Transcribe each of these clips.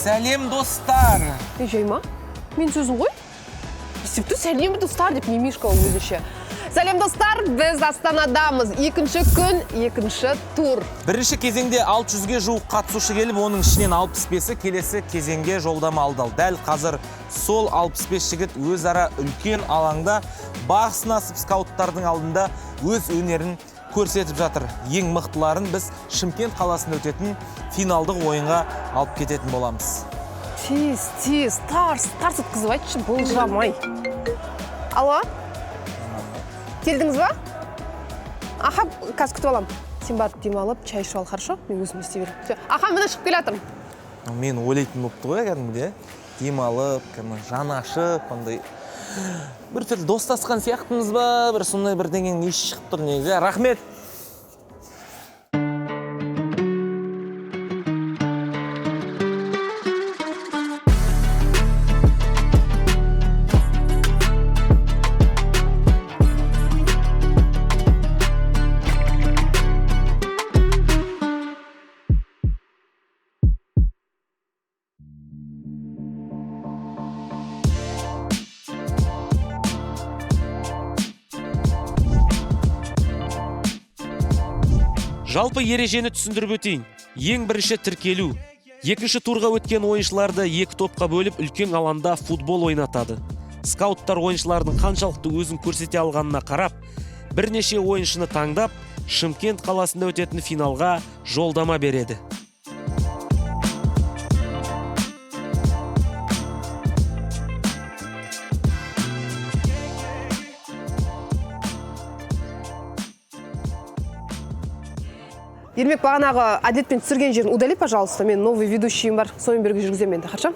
Сәлем, достар! Жайма, мен сөзім ғой? Сіпті сәлем, достар деп немешқа өзіше. Сәлем, достар, біз Астанадамыз. Екінші күн, екінші тур. Бірінші кезеңде 600-ге жуық қатысушы келіп, оның ішінен 65-і келесі кезеңге жолдама алды. Дәл қазір сол 65 жігіт өзара үлкен алаңда бақ сынасып скауттардың алдында өз өнерін көрсетіп жатыр. Ең мықтыларын біз Шымкент қаласында өтетін финалдық ойынға алып кететін боламыз. Тез, тарс өткізіп айтшы, болжамай. Алло? Келдіңіз ба? Аха, қазір күтіп алам. Сен барып демалып, чай ішіп ал, хорошо? Мен өзім істей берем. Аха, міне шығып келатырмын. Мен ойлайтын болыпты ғой, кәдімгідей. Демалып, жан ашып, қандай бір түрлі достасқан сияқтымыз ба, бір сондай бір деген еш шығып тұр негізі. Рахмет. Жалпы ережені түсіндіріп өтейін. Ең бірінші тіркелу. Екінші турға өткен ойыншыларды екі топқа бөліп үлкен алаңда футбол ойнатады. Скауттар ойыншылардың қаншалықты өзін көрсете алғанына қарап, бірнеше ойыншыны таңдап, Шымкент қаласында өтетін финалға жолдама береді. Ермек, бағанағы әдетпен түсірген жерін удали, пожалуйста. Мен новый ведущийім бар. Сомен бірге жүргіземін енді, хорошо?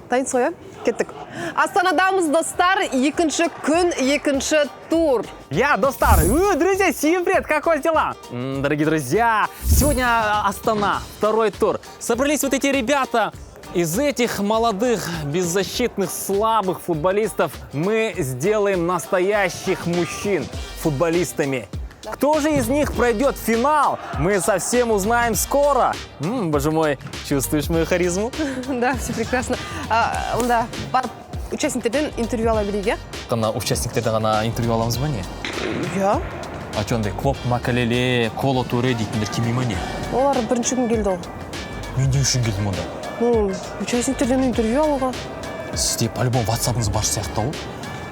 Дайын соя? Кеттік. Астанадамыз, достар, екінші күн, екінші тур. Я, достар, друзья, всем привет, как у вас дела? Дорогие друзья, сегодня Астана, второй тур. Собрались вот эти ребята. Из этих молодых, беззащитных, слабых футболистов мы сделаем настоящих мужчин футболистами. Кто же из них пройдет финал, мы совсем узнаем скоро. Боже мой, чувствуешь мою харизму? Да, все прекрасно. Онда барып участниктерден интервью ала берейік, иә? Қана участниктерден ғана интервью аламыз ба не? Иә. А чондай Клоп, Макалеле, Коло Туре дейтіндер келмей ма не? Олар бірінші күн келді ол. Мен не үшін келдім онда? Участниктерден интервью алуға. Сізде по-любому WhatsApp-ыңыз бар сияқты ғой?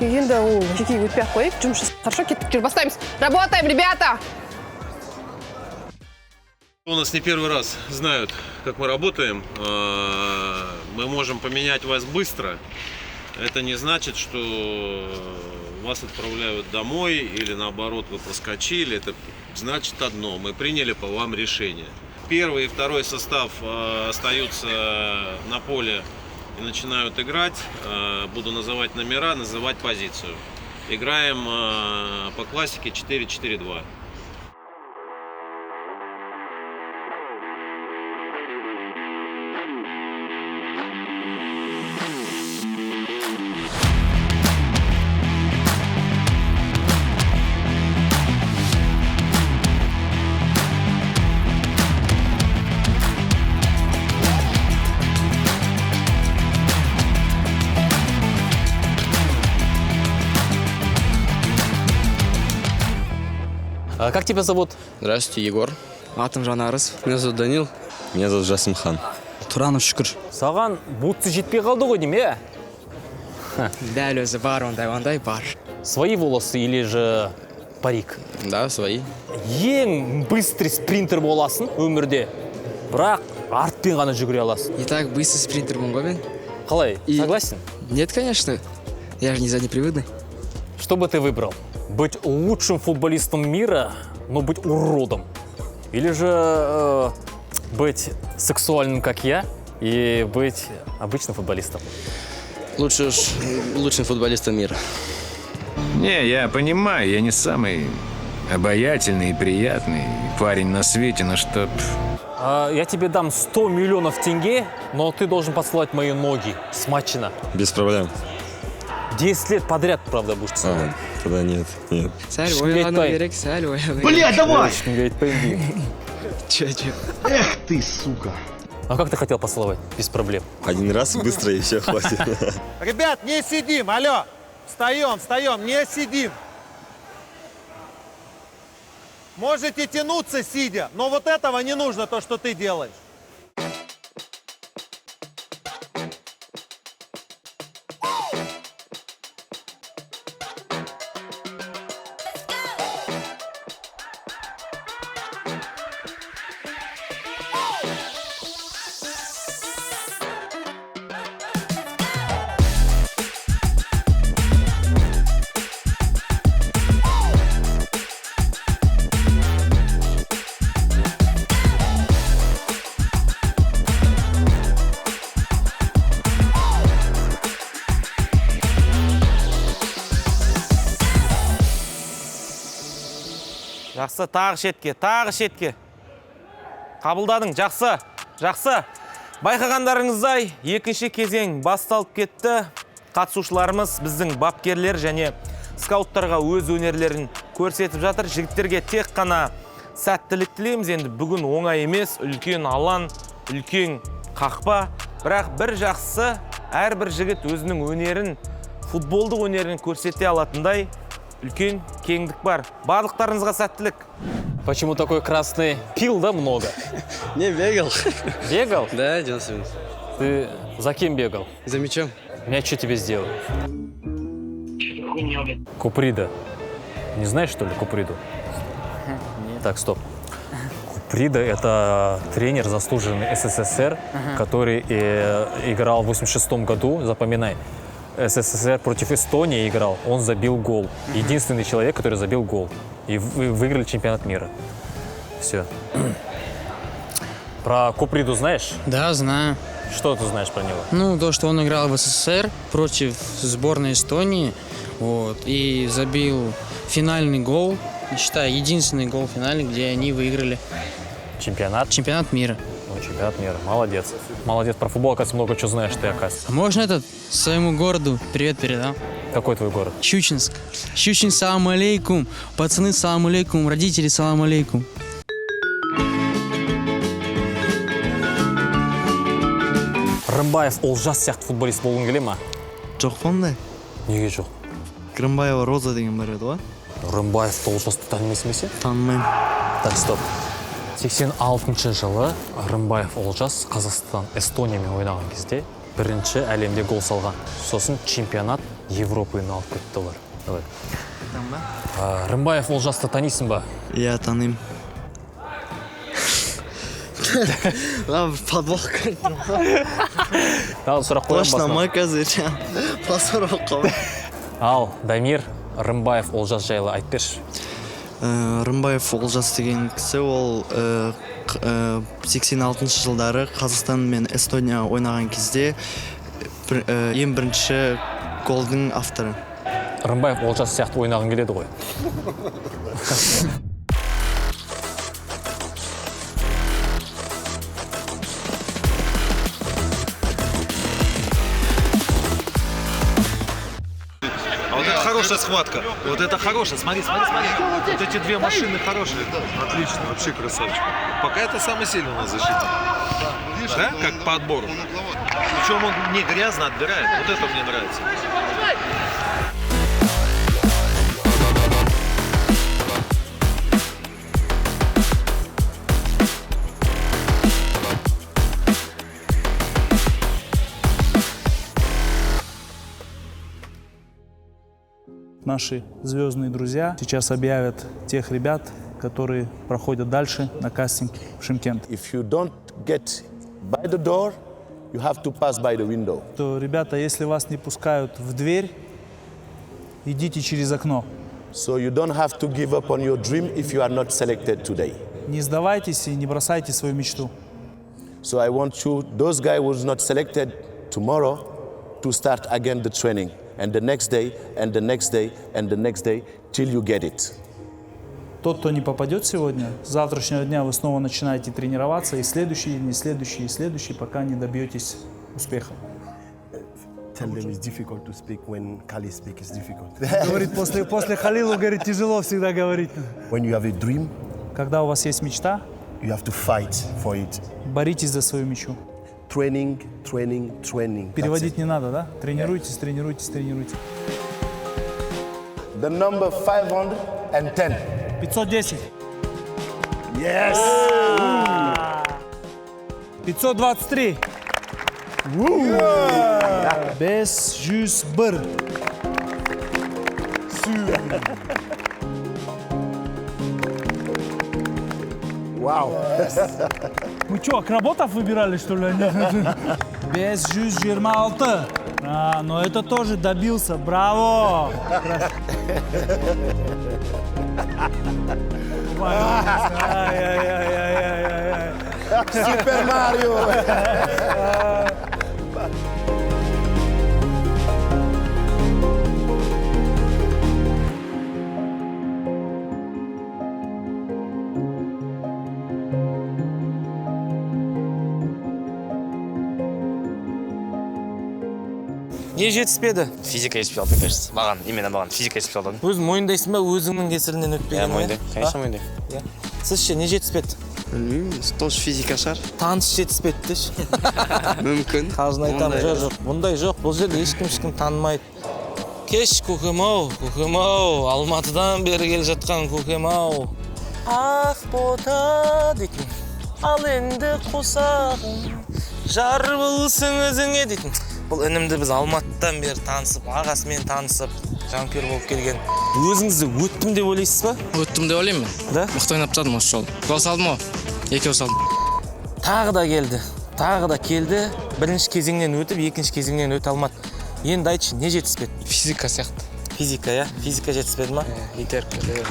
Енді ол жекеге өтпей ақ қойып, жұмыс. Хорошо, кеттік, жүр, бастаймыз. Работаем, ребята! У нас не первый раз знают, как мы работаем. Мы можем поменять вас быстро. Это не значит, что вас отправляют домой или наоборот вы проскочили. Это значит одно. Мы приняли по вам решение. Первый и второй состав остаются на поле и начинают играть. Буду называть номера, называть позицию. Играем по классике 4-4-2. Как тебя зовут? Здравствуйте, Егор. Атым Жанарыс. Меня зовут Данил. Меня зовут Жасымхан. Туранов Шүкір. Саған бутсы жетпей қалды ғой деймін, Дәл өзі бар, ондай бар. Свои волосы или же парик? Да, свои. Ең быстрый спринтер боласың өмірде, бірақ артпен ғана жүгіре аласың. И так быстрый спринтер ғой мен. Қалай, согласен? Нет, конечно. Я же не заднеприводный. Что бы ты выбрал? Быть лучшим футболистом мира, но быть уродом? Или же быть сексуальным, как я, и быть обычным футболистом? Лучшим футболистом мира. Не, я понимаю, я не самый обаятельный и приятный парень на свете, но что... Я тебе дам 100 миллионов тенге, но ты должен послать мои ноги смачно. Без проблем. 10 лет подряд, правда, будешь целовать. Тогда нет. Сәл ойлану керек, сәл ойлану керек. Бля, давай! Чё? Эх ты, сука! А как ты хотел поцеловать? Без проблем. Один раз быстро и все, хватит. Ребят, не сидим, алло. Встаем, не сидим. Можете тянуться, сидя, но вот этого не нужно, то, что ты делаешь. Жақсы, тағы шетке. Қабылдадың, жақсы. Байқағандарыңыздай, екінші кезең басталып кетті. Қатысушыларымыз біздің бапкерлер және скауттарға өз өнерлерін көрсетіп жатыр. Жігіттерге тек қана сәттілік тілейміз. Енді бүгін оңай емес, үлкен алаң, үлкен қақпа. Бірақ бір жақсы, әрбір жігіт өзінің өнерін, футболдық өнерін көрсете алатындай үлкен кеңдік бар. Барлықтарыңызға сәттілік. Почему такой красный? Пил, да, много? Не бегал. Бегал? Да, 90 минут. Ты за кем бегал? За мячом. Я что тебе сделал? Куприда. Не знаешь, что ли, Куприду? Нет. Так, стоп. Куприда – это тренер, заслуженный СССР, который играл в 86 году, запоминай. СССР против Эстонии играл, он забил гол. Единственный человек, который забил гол. И выиграли чемпионат мира. Все. Про Куприду знаешь? Да, знаю. Что ты знаешь про него? Ну, то, что он играл в СССР против сборной Эстонии, вот, и забил финальный гол, считаю, единственный гол в финале, где они выиграли Чемпионат? чемпионат мира. Ну, чемпионат мира. Молодец. Молодец. Про футбол, оказывается, много чего знаешь ты, оказывается. А можно своему городу привет передам? Какой твой город? Щучинск. Щучинск, салам алейкум. Пацаны, салам алейкум. Родители, салам алейкум. Рымбаев Олжас сияқты футболист болғың келе ма? Жоқ қандай? Неге жоқ? Крымбаева Роза деген бар еді ғой. Рымбаев Олжасты танымайсың ба сен? Танымаймын. Так, стоп. 86 жылы Рымбаев Олжас Қазақстан Эстониямен ойнаған кезде бірінші әлемде гол салған. Сосын чемпионат Европаны алып кетті олар. Давай. Рымбаев Олжасты танисың ба? Иә, танимын. Подвох. Тағы сұрақ қоямын Точно, басына. мой қазір. Пасор оқып. Ал, Дамир Рымбаев Олжас жайлы айтып берші. Рымбаев Олжас деген кісі, ол 86 жылдары Қазақстан мен Эстония ойнаған кезде ең бірінші голдың авторы. Рымбаев Олжас сияқты ойнағың келеді ғой. А вот это хорошая схватка. Вот это хорошая. Смотри. Вот эти две машины хорошие. Отлично, вообще красавчик. Пока это самый сильный у нас защитник. Да? Как по отбору. Причем он не грязно отбирает. Вот это мне нравится. Наши звездные друзья сейчас объявят тех ребят, которые проходят дальше на кастинг в Шымкент. If you don't get by the door, you have to pass by the window. То, ребята, если вас не пускают в дверь, идите через окно. So you don't have to give up on your dream if you are not selected today. Не сдавайтесь и не бросайте свою мечту. So I want you, those guys who's not selected tomorrow, to start again the training. And the next day, and the next day, and the next day, till you get it. Тот, кто не попадет сегодня, с завтрашнего дня вы снова начинаете тренироваться, и следующий, и следующий, и следующий, пока не добьетесь успеха. Tell them it's difficult to speak when Khalil speaks. It's difficult. Говорит, после Халилу, говорит, тяжело всегда говорить. When you have a dream, Когда у вас есть мечта, You have to fight for it. Боритесь за свою мячу. Training, training, training. Переводить не надо, да? Тренируйтесь, тренируйтесь, тренируйтесь. The number 510. 510. Yes! 523. 501. Wow. Мы что, акроботов выбирали, что ли? 526. Но это тоже добился. Браво! Ай-яй-яй-яй-яй-яй. Super Mario! Не жетіспеді? Физика жетпей қалды, мне кажется. Именно маған физика жетпей қалды. Өзің мойындайсың ба, өзіңнің кесірінен өтпеген? Мойындаймын, конечно мойындаймын. Сіз ше, не жетіспеді? Білмеймін, тоже физика шығар. Таныс жетіспеді деші. Мүмкін. Қалжың айтамын, жоқ. Бұндай жоқ, бұл жерде ешкім танымайды. Кеш, көкем-ау, Алматыдан бері келе жатқан көкем-ау. Ақ бота дейтін, ал енді қосағым, жар болсын өзіңе дейтін. Бұл інімді біз Алматыдан бері танысып, ағасымен танысып, жанкүйер болып келген. Өзіңізді өттім деп ойлайсыз ба? Өттім деп ойлаймын. Да? Мықты ойнап тастадым осы жолы. Гол салдым ғой. 2 салдым. Тағы да келді. Бірінші кезеңнен өтіп, екінші кезеңнен өте алмады. Енді айтшы, не жетіспеді? Физика сияқты. Физика, я? Физика жетіспеді ма? Итеріп келеді.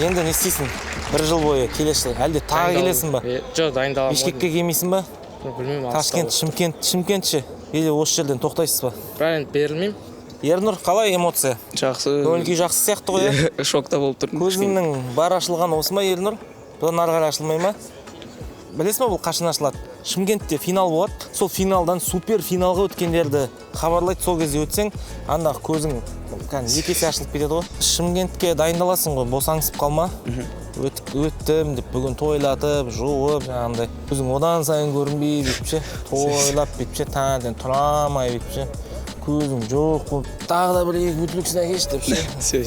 Енді не істейсің? 1 жыл бойы келесі, әлде тағы келесің ба? Жоқ, дайындаламын. Бишкекке келмейсің ба? Білмеймін. Ташкент, Шымкентші. Или осы жерден тоқтайсыз ба? Правильно, берілмеймін. Ернұр, қалай эмоция? Жақсы. Көңіл-күй жақсы сияқты ғой, иә? Шокта болып тұрмын. Көзіңнің бар ашылған осы ма, Ернұр? Бұдан ары қарай ашылмай ма? Білесің ба, бұл қашан ашылады? Шымкентте финал болады. Сол финалдан супер финалға өткендерді хабарлайды. Сол кезде өтсең, анда көзің екі есе ашылып кетеді ғой. Шымкентке дайындаласың ғой, босаңсып қалма. Өттім деп бүгін тойлатып, жуып, жаңағындай. Өзің одан сайын көрінбей бетпше, тойлап бетпше, таңертең тұрамай бетпше, көзің жоқ болып, тағы да бір екі бөтіліксін әкеш депше. Все.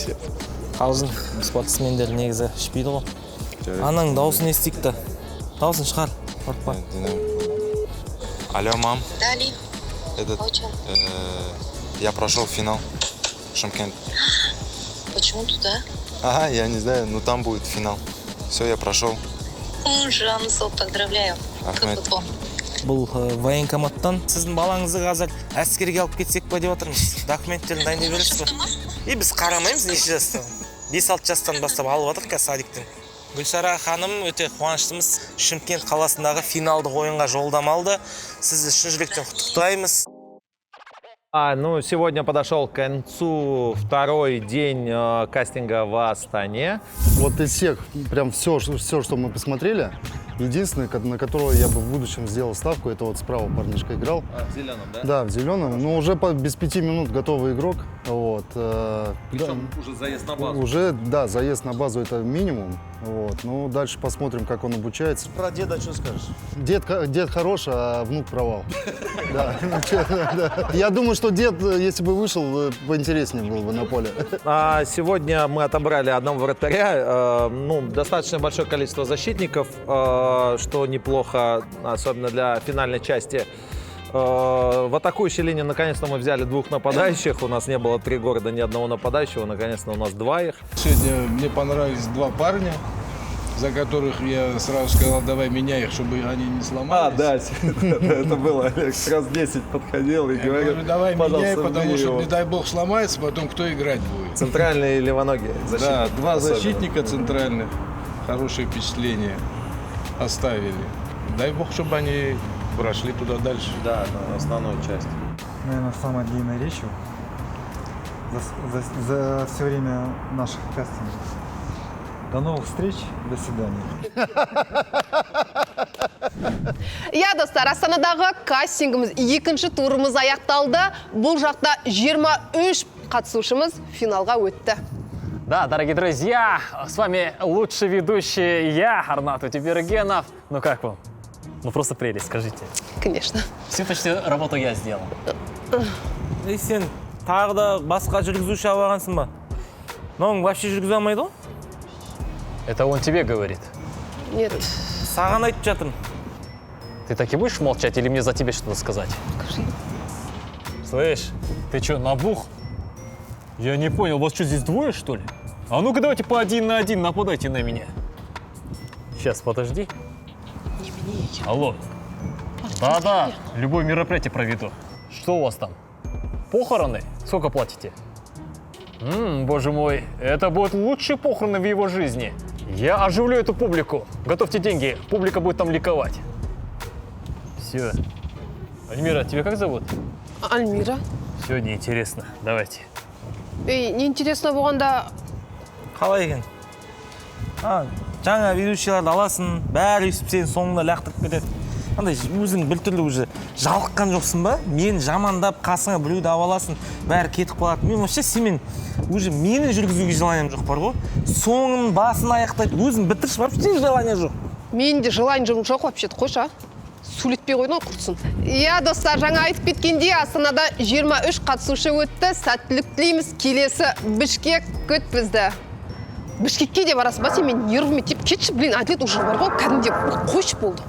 Қалжың, спортсмендер негізі ішпейді ғой. Анаң дауысын естейік та. Дауысын шығар, қорықпа. Алло, мам. Да, Ли. Я прошел финал. Шымкент. Почему туда? Ага, я не знаю, но там будет финал. Все, я прошел. Жансо, поздравляю. Ахмет. Бұл военкоматтан сіздің балаңызды қазір әскерге алып кетсек па деп отырмыз. Документтерін дайындай бересіз ба? Біз қарамаймыз неше жастан. 5-6 жастан бастап алып жатыр қазір садиктен. Гүлшара ханым өте қуаныштымыз. Шымкент қаласындағы финалдық ойынға жолдама алды. Сізді шын жүректен құттықтаймыз. Ну, сегодня подошел к концу второй день кастинга в Астане. Вот из всех, прям все, что мы посмотрели, единственный, на которого я бы в будущем сделал ставку, это вот справа парнишка играл. В зеленом, да? Да, в зеленом. Но уже без 5 минут готовый игрок. Вот. Причем да, уже заезд на базу. Уже, да, заезд на базу это минимум. Вот. Ну, дальше посмотрим, как он обучается. Про деда что скажешь? Дед хорош, а внук провал. Я думаю, что дед, если бы вышел, поинтереснее было бы на поле. Сегодня мы отобрали одного вратаря. Достаточно большое количество защитников, что неплохо, особенно для финальной части. В атакующей линии наконец-то мы взяли 2 нападающих. У нас не было 3 города, ни одного нападающего. Наконец-то у нас 2 их. Сегодня мне понравились 2 парня, за которых я сразу сказал, давай меняй их, чтобы они не сломались. Да, это было. Олег раз 10 подходил и говорил, давай меняй, потому что, не дай бог, сломается, потом кто играть будет. Центральные левоногие защитники. Да, 2 защитника центральных. Хорошее впечатление оставили. Дай бог, чтобы они прошли туда дальше. Да, на основную часть. Наверное, самой длинной речью за все время наших кастингов. До новых встреч, до свидания. Иә, достар, Астанадағы кастингіміз 2-ші турымыз аяқталды. Бұл жақта 23 қатысушымыз финалға өтті. Да, дорогие друзья, с вами лучший ведущий я, Арнат Утебергенов. Ну как вам? Ну просто прелесть, скажите. Конечно. Всю почти работу я сделал. Ей, сен тағы да басқа жүргізуші алғансың ба? Мынауың вообще жүргізе алмайды ғой? Это он тебе говорит. Нет. Саған айтып жатырмын. Ты так и будешь молчать или мне за тебя что-то сказать? Скажи. Слышь, ты что, набух? Я не понял, вас что, здесь двое, что ли? А ну-ка давайте по 1 на 1 нападайте на меня. Сейчас, подожди. Алло. Да-да, любое мероприятие проведу. Что у вас там? Похороны? Сколько платите? Боже мой, это будут лучшие похороны в его жизни. Я оживлю эту публику. Готовьте деньги, публика будет там ликовать. Все. Альмира, тебя как зовут? Альмира. Все неинтересно. Давайте. Ей, неинтересно болғанда... Қалай екен? Жаңа ведущияларды аласың, бәрі өсіп сені соңында лақтырып кетеді. Андай өзің біртүрлі уже жалыққан жоқсың ба? Мен жамандап, қасыңа біреуді аласың, бәрі кетіп қалады. Мен вообще сенімен уже мені жүргізуге желанием жоқ бар ғой. Соңын, басын аяқтайды, өзің бітірші, вообще желание жоқ. Мен де желание жоқ вообще-то, қойшы, сөйлетпей қойдың құртсын. Иә, достар, жаңа айтып кеткендей, Астанада 23 қатысушы өтті. Сәттілік тілейміз. Келесі Бішкек күт бізді. Бішкекке де барасың ба, сен мен нервіме тиіп кетші, блин, әділет уже бар ғой, кәдімде қойшы болды.